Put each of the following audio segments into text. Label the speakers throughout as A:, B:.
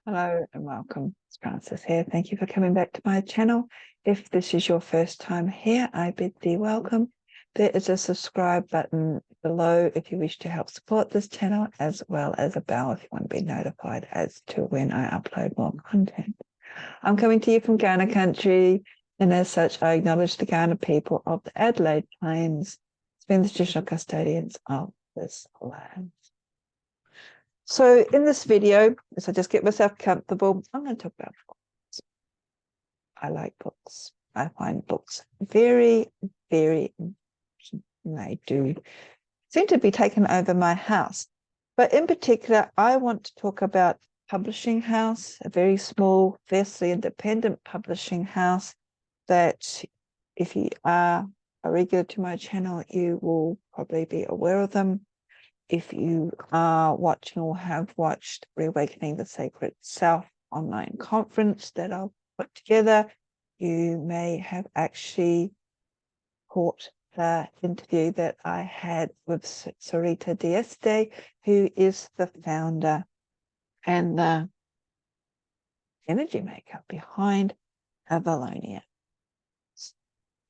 A: Hello and welcome. It's Frances here. Thank you for coming back to my channel. If this is your first time here, I bid thee welcome. There is a subscribe button below if you wish to help support this channel, as well as a bell if you want to be notified as to when I upload more content. I'm coming to you from Kaurna country, and as such, I acknowledge the Kaurna people of the Adelaide Plains, being the traditional custodians of this land. So in this video, as I just get myself comfortable, I'm going to talk about books. I like books. I find books very, very important. They do seem to be taken over my house. But in particular, I want to talk about publishing house, a very small, fiercely independent publishing house that if you are a regular to my channel, you will probably be aware of them. If you are watching or have watched Reawakening the Sacred Self online conference that I've put together, you may have actually caught the interview that I had with Sorita, who is the founder and the energy maker behind Avalonia.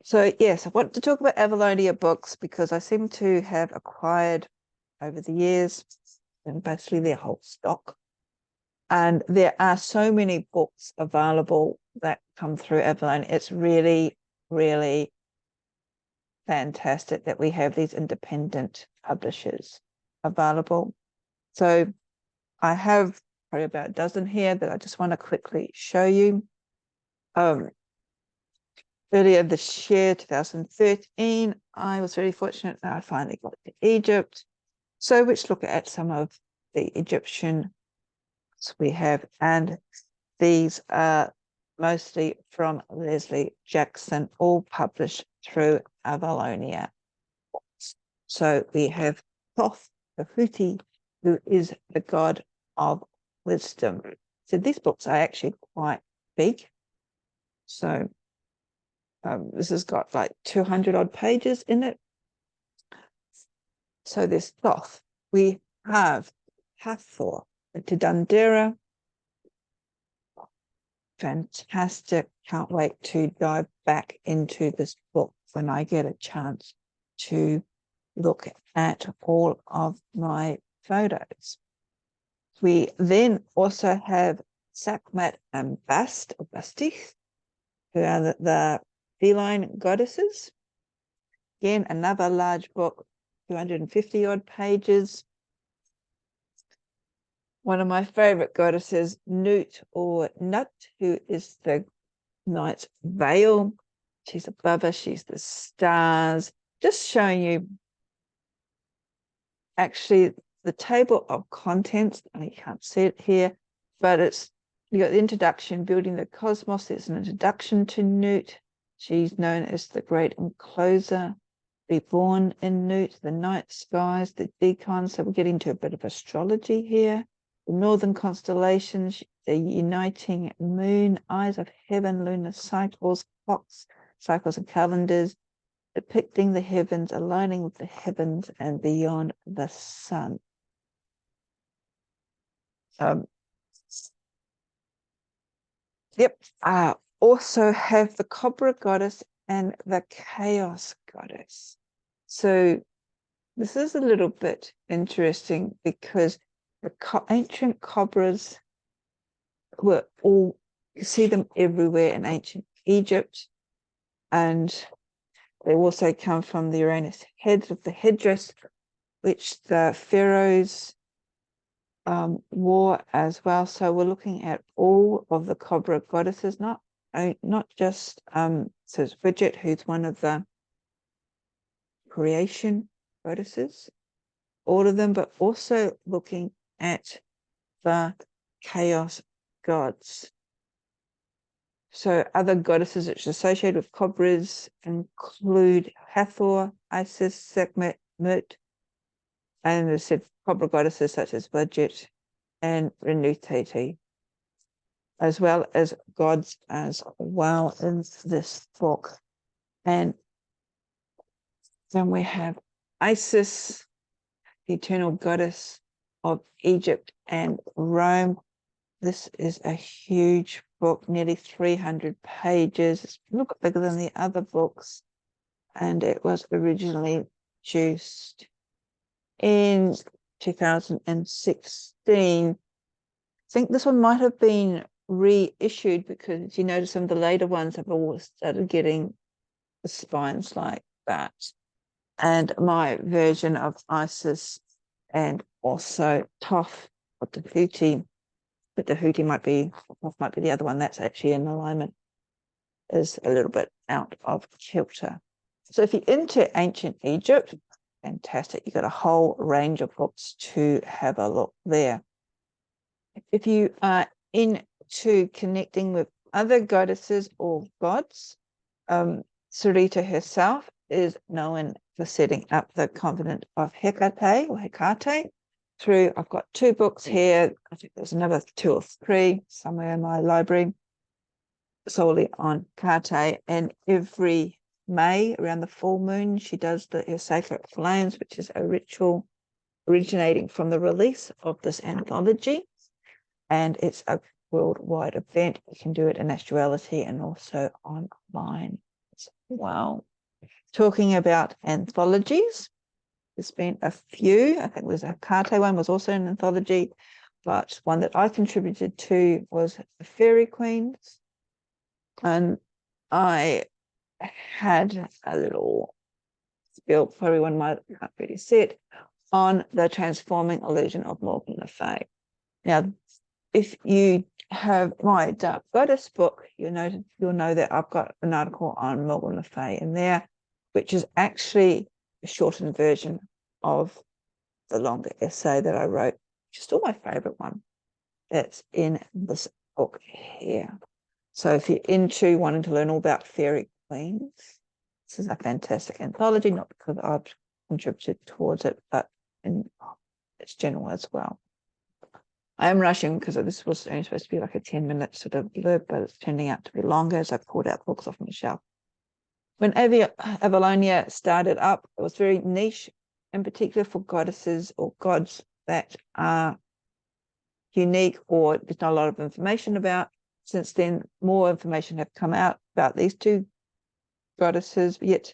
A: So yes, I want to talk about Avalonia Books because I seem to have acquired over the years, and basically their whole stock. And there are so many books available that come through Avalonia. It's really, really fantastic that we have these independent publishers available. So I have probably about a dozen here that I just want to quickly show you. Earlier this year, 2013, I was very fortunate that I finally got to Egypt. So which look at some of the Egyptian we have, and these are mostly from Leslie Jackson, all published through Avalonia Books. So we have Thoth, the Huti, who is the god of wisdom. So these books are actually quite big. So this has got like 200 odd pages in it. So there's Thoth. We have Hathor, the Dundera. Fantastic. Can't wait to dive back into this book when I get a chance to look at all of my photos. We then also have Sekhmet and Bast, or Bastich, who are the feline goddesses. Again, another large book, 250 odd pages. One of my favorite goddesses, Nut or Nut, who is the night's veil. She's above us, she's the stars. Just showing you actually the table of contents. You can't see it here, but it's, you got the introduction, building the cosmos. There's an introduction to Nut. She's known as the great encloser, reborn in Nut, the night skies, the decans. So we're getting to a bit of astrology here. The northern constellations, the uniting moon, eyes of heaven, lunar cycles, clocks, cycles and calendars, depicting the heavens, aligning with the heavens and beyond the sun. I also have the Cobra goddess and the Chaos goddess. So this is a little bit interesting because the ancient cobras were all, you see them everywhere in ancient Egypt, and they also come from the Uranus heads of the headdress, which the pharaohs wore as well. So we're looking at all of the cobra goddesses, not just so it's Bridget, who's one of the creation goddesses, all of them, but also looking at the chaos gods. So other goddesses which are associated with cobras include Hathor, Isis, Sekhmet, Mut, and they said cobra goddesses such as Budget and Renutete, as well as gods as well in this book. And then we have Isis, the eternal goddess of Egypt and Rome, This is a huge book, nearly 300 pages. It's a little bit bigger than the other books, and it was originally produced in 2016. I think this one might have been reissued because you notice some of the later ones have all started getting the spines like that. And my version of Isis and also Toph, or Tahuti, but Tahuti might be the other one that's actually in alignment, is a little bit out of kilter. So if you're into ancient Egypt, fantastic. You've got a whole range of books to have a look there. If you are into connecting with other goddesses or gods, Sorita herself is known for setting up the convent of Hecate or Hecate through, I've got 2 books here. I think there's another 2 or 3 somewhere in my library solely on Hecate. And every May, around the full moon, she does her Sacred Flames, which is a ritual originating from the release of this anthology. And it's a worldwide event. You can do it in actuality and also online as well. Talking about anthologies, there's been a few. I think there's a Hecate one was also an anthology, but one that I contributed to was the Faerie Queens. And I had a little spiel for everyone might not really see it on the transforming illusion of Morgan Le Fay. Now, if you have my Dark Goddess book, you'll know that I've got an article on Morgan Le Fay in there, which is actually a shortened version of the longer essay that I wrote, which is still my favorite one. That's in this book here. So if you're into wanting to learn all about Faerie Queens, this is a fantastic anthology, not because I've contributed towards it, but in its general as well. I am rushing because this was only supposed to be like a 10-minute sort of blurb, but it's turning out to be longer as I pulled out books off my shelf. When Avalonia started up, it was very niche, in particular for goddesses or gods that are unique or there's not a lot of information about. Since then, more information have come out about these 2 goddesses, yet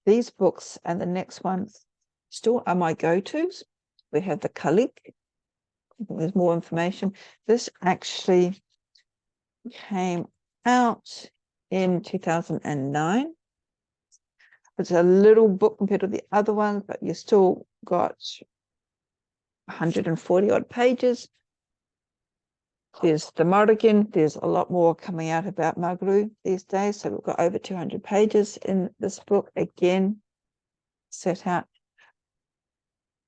A: these books and the next one still are my go-tos. We have the Kalik. There's more information. This actually came out in 2009. It's a little book compared to the other ones, but you still got 140 odd pages. There's the Morrigan. There's a lot more coming out about Magru these days. So we've got over 200 pages in this book, again, set out.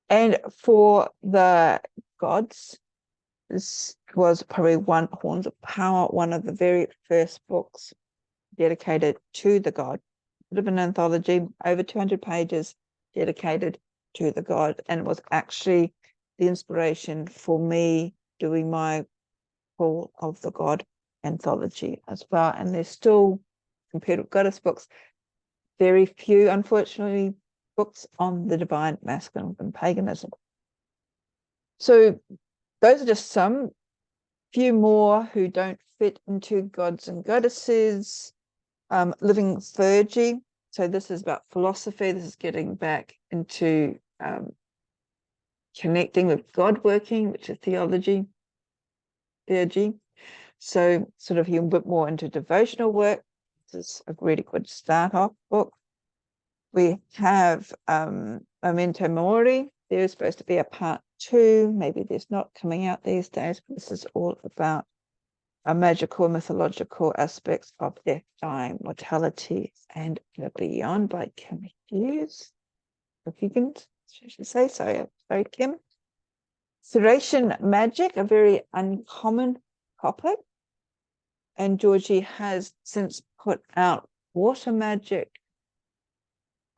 A: And for the gods, this was probably Horns of Power, one of the very first books dedicated to the god. Bit of an anthology, over 200 pages dedicated to the god, and it was actually the inspiration for me doing my Call of the God anthology as well. And there's still, compared with goddess books, very few, unfortunately, books on the divine masculine and paganism. So those are just some few more who don't fit into gods and goddesses. Living Theurgy. So this is about philosophy. This is getting back into connecting with God working, which is theology. So sort of you're a bit more into devotional work. This is a really good start-off book. We have Memento Mori. There's supposed to be a part 2. Maybe there's not coming out these days, but this is all about magical, mythological aspects of death, dying, mortality, and the beyond by Kim Hughes. If you can, I should say, sorry, Kim. Thracian magic, a very uncommon topic. And Georgie has since put out Water Magic.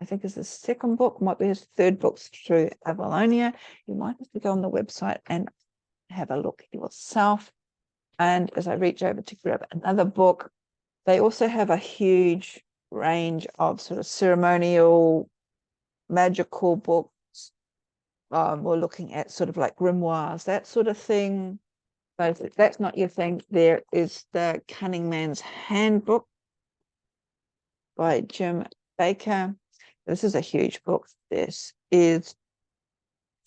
A: I think it's the 2nd book, might be his 3rd book through Avalonia. You might have to go on the website and have a look yourself. And as I reach over to grab another book, they also have a huge range of sort of ceremonial, magical books. We're looking at sort of like grimoires, that sort of thing. So if that's not your thing, there is the Cunning Man's Handbook by Jim Baker. This is a huge book. This is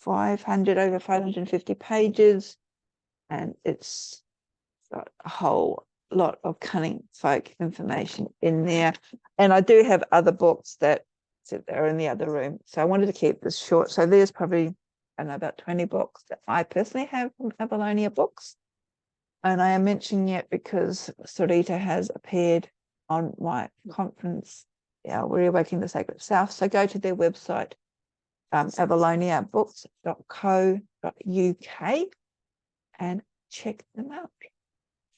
A: over 550 pages, and it's got a whole lot of cunning folk information in there. And I do have other books that sit there in the other room. So I wanted to keep this short. So there's probably, I don't know, about 20 books that I personally have from Avalonia Books. And I am mentioning it because Sorita has appeared on my conference, Reawakening the Sacred South. So go to their website, avaloniabooks.co.uk, and check them out.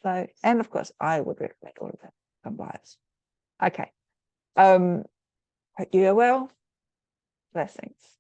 A: So, and of course, I would recommend all of that. Come by us. Okay. Hope you are well. Blessings.